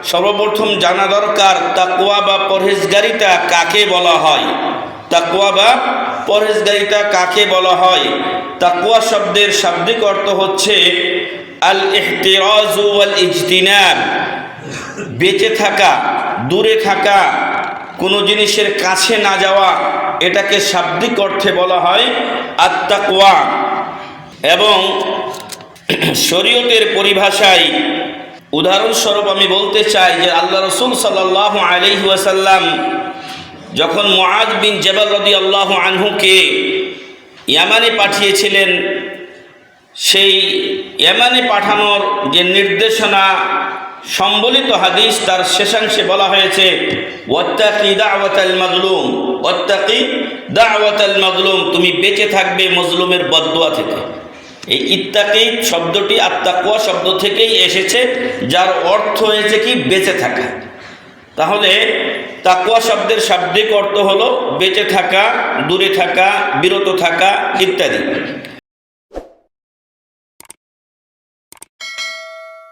সর্বপ্রথম জানা দরকার তাকওয়া বা পরহেজগারিতা কাকে বলা হয়। তাকওয়া বা পরহেজগারিতা কাকে বলা হয়? তাকওয়া শব্দের শাব্দিক অর্থ হচ্ছে আল ইহতিরাজু ওয়াল ইজতিনাব, বেঁচে থাকা, দূরে থাকা, কোনো জিনিসের কাছে না যাওয়া, এটাকে শাব্দিক অর্থে বলা হয় আত-তাকওয়া। এবং শরীয়তের পরিভাষায় উদাহরণস্বরূপ আমি বলতে চাই যে আল্লাহ রাসূল সাল্লাল্লাহু আলাইহি ওয়াসাল্লাম যখন মুআয বিন জাবাল রাদিয়াল্লাহু আনহুকে ইয়ামানে পাঠিয়েছিলেন, সেই ইয়ামানে পাঠানোর যে নির্দেশনা সম্বলিত হাদিস তার শেষাংশে বলা হয়েছে ওয়াত্তাকি দাওয়াতাল মাজলুম, ওয়াত্তাকি দাওয়াতাল মাজলুম, তুমি বেঁচে থাকবে মজলুমের বদদুয়া থেকে। এই ইত্তাকি শব্দটি আত-তাকওয়া শব্দ থেকেই এসেছে, যার অর্থ হয়েছে কি বেঁচে থাকা। তাহলে তাকওয়া শব্দের শাব্দিক অর্থ হলো বেঁচে থাকা, দূরে থাকা, বিরত থাকা ইত্যাদি।